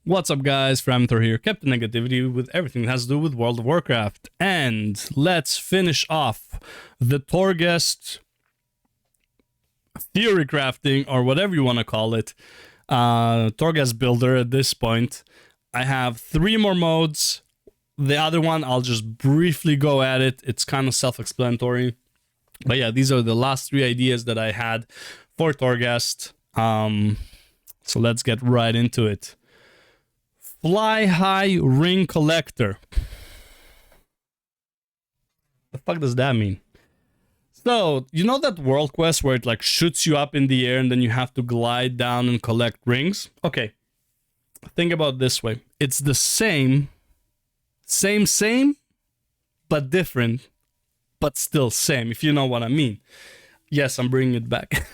What's up guys, Framinthor here, Captain Negativity with everything that has to do with World of Warcraft. And let's finish off the Torghast theory crafting, or whatever you want to call it, Torghast builder at this point. I have 3 more modes. The other one, I'll just briefly go at it. It's kind of self-explanatory. But yeah, these are the last 3 ideas that I had for Torghast. So let's get right into it. Fly High Ring Collector. The fuck does that mean? So, you know that world quest where it like shoots you up in the air and then you have to glide down and collect rings? Okay. Think about it this way. It's the same, but different, but still same, if you know what I mean. Yes, I'm bringing it back.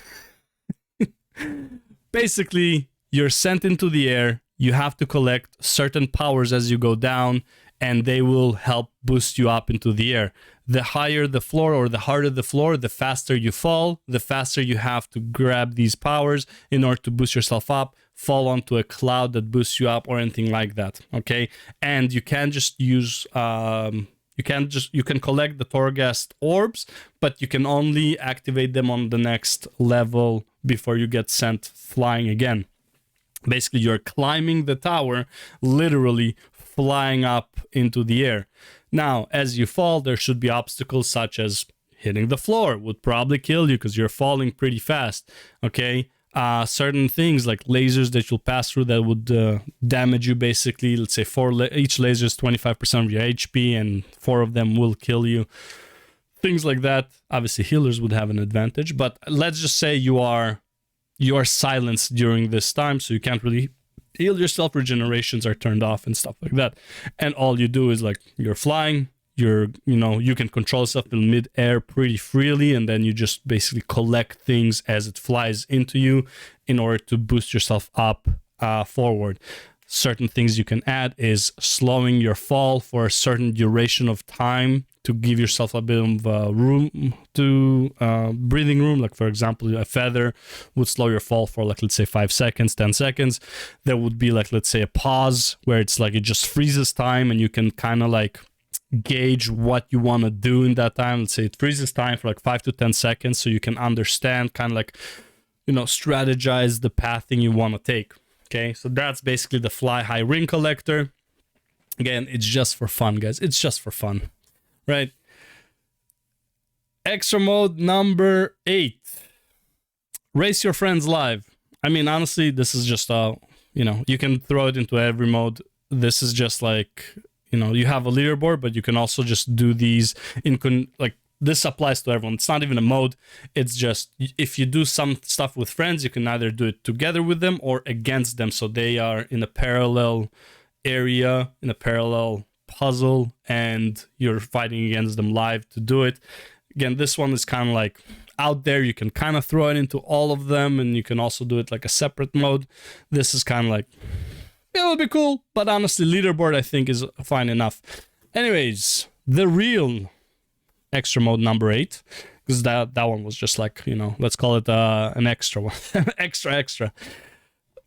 Basically, you're sent into the air. You have to collect certain powers as you go down, and they will help boost you up into the air. The higher the floor or the harder the floor, the faster you fall, the faster you have to grab these powers in order to boost yourself up, fall onto a cloud that boosts you up or anything like that, okay? And you can just use, you can collect the Torghast orbs, but you can only activate them on the next level before you get sent flying again. Basically, you're climbing the tower, literally flying up into the air. Now, as you fall, there should be obstacles such as hitting the floor, would probably kill you because you're falling pretty fast, okay? Certain things like lasers that you'll pass through that would damage you, basically. Let's say each laser is 25% of your HP, and 4 of them will kill you. Things like that. Obviously, healers would have an advantage, but let's just say you are silenced during this time, so you can't really heal yourself. Regenerations are turned off and stuff like that. And all you do is like you're flying, you can control stuff in mid-air pretty freely, and then you just basically collect things as it flies into you in order to boost yourself up forward. Certain things you can add is slowing your fall for a certain duration of time to give yourself a bit of breathing room. Like, for example, a feather would slow your fall for, like, let's say 5 seconds, 10 seconds. There would be, like, let's say a pause where it's like it just freezes time and you can kind of like gauge what you want to do in that time. Let's say it freezes time for like 5 to 10 seconds so you can understand, kind of like, strategize the pathing you want to take. Okay, so that's basically the Fly High Ring Collector. Again, it's just for fun, guys. It's just for fun, right? Extra mode number 8. Race your friends live. I mean, honestly, this is just, you can throw it into every mode. This is just like, you have a leaderboard, but you can also just do these this applies to everyone. It's not even a mode. It's just, if you do some stuff with friends, you can either do it together with them or against them. So they are in a parallel area, in a parallel puzzle, and you're fighting against them live to do it. Again, this one is kind of like out there. You can kind of throw it into all of them, and you can also do it like a separate mode. This is kind of like, it would be cool, but honestly, leaderboard I think is fine enough. Anyways, the real extra mode number 8, because that one was just like, let's call it an extra one. extra.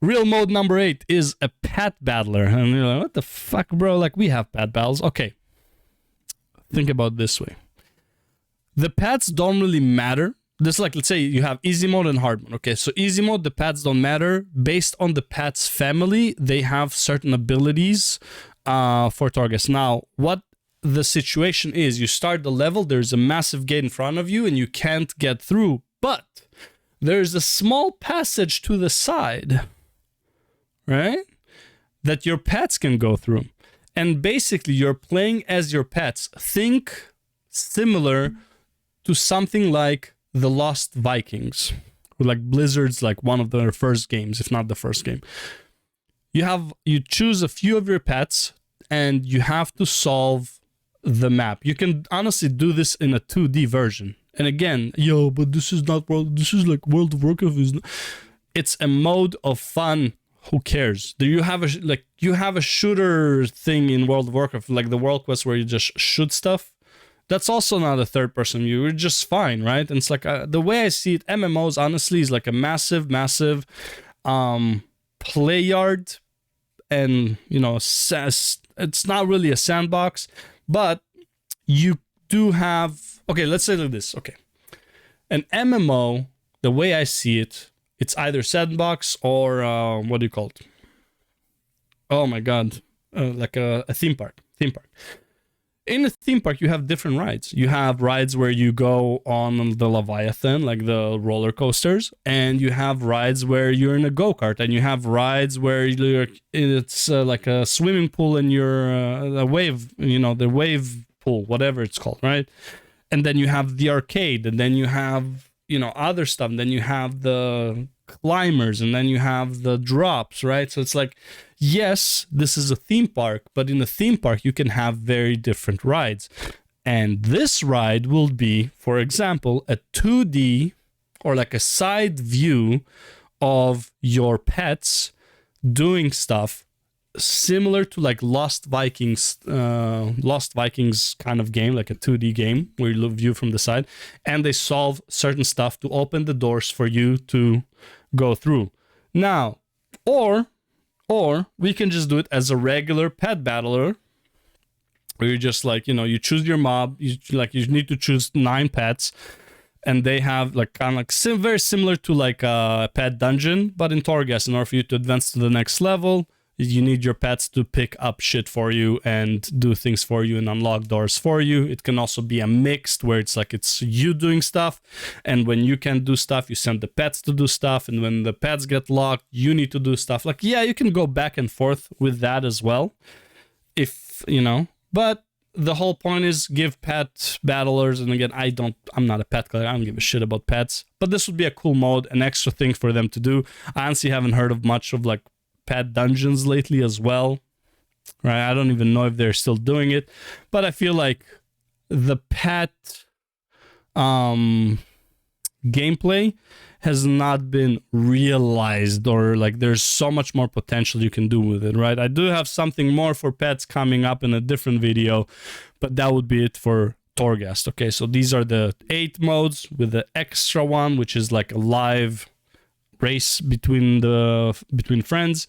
Real mode number 8 is a pet battler. And you're like, what the fuck, bro? Like, we have pet battles. Okay. Think about it this way. The pets don't really matter. This, like, let's say you have easy mode and hard mode. Okay, so easy mode, the pets don't matter. Based on the pet's family, they have certain abilities for Torghast. Now, what the situation is, you start the level, there's a massive gate in front of you and you can't get through, but there's a small passage to the side, right, that your pets can go through. And basically you're playing as your pets. Think similar to something like the Lost Vikings, or like Blizzard's, like one of their first games, if not the first game. You choose a few of your pets and you have to solve the map. You can honestly do this in a 2D version. And again, but this is like World of Warcraft. It's a mode of fun. Who cares? Do you have a shooter thing in World of Warcraft, like the world quest where you just shoot stuff? That's also not a third person view. You're just fine, right? And it's like the way I see it, MMOs honestly is like a massive play yard and, you know, it's not really a sandbox, but you do have, okay, let's say like this. Okay. An MMO, the way I see it, it's either sandbox or what do you call it? Oh my God. Like a theme park. In a theme park, you have different rides. You have rides where you go on the Leviathan, like the roller coasters, and you have rides where you're in a go-kart, and you have rides where it's like a swimming pool and you're a wave, you know, the wave pool, whatever it's called, right? And then you have the arcade, and then you have, you know, other stuff, and then you have the climbers, and then you have the drops, right? So it's like, yes, this is a theme park, but in a theme park you can have very different rides. And this ride will be, for example, a 2D or like a side view of your pets doing stuff similar to like Lost Vikings kind of game, like a 2D game where you view from the side, and they solve certain stuff to open the doors for you to go through. Now, or we can just do it as a regular pet battler, where you just like, you know, you choose your mob, you need to choose 9 pets, and they have like kind of like very similar to like a pet dungeon, but in Torghast, in order for you to advance to the next level, you need your pets to pick up shit for you and do things for you and unlock doors for you. It can also be a mixed where it's like it's you doing stuff, and when you can't do stuff, you send the pets to do stuff, and when the pets get locked, you need to do stuff. Like, yeah, you can go back and forth with that as well, if, you know, but the whole point is give pet battlers, and again, I'm not a pet collector, I don't give a shit about pets, but this would be a cool mode, an extra thing for them to do. I honestly haven't heard of much of like pet dungeons lately as well, right? I don't even know if they're still doing it, but I feel like the pet gameplay has not been realized, or like there's so much more potential you can do with it, right? I do have something more for pets coming up in a different video, but that would be it for Torghast. Okay, so these are the 8 modes with the extra one, which is like a live race between friends.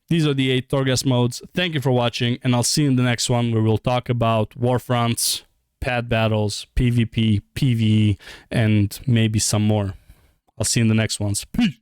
These are the 8 Torghast modes. Thank you for watching, and I'll see you in the next one, where we'll talk about Warfronts, pet battles, PvP, PvE, and maybe some more. I'll see you in the next ones. Peace.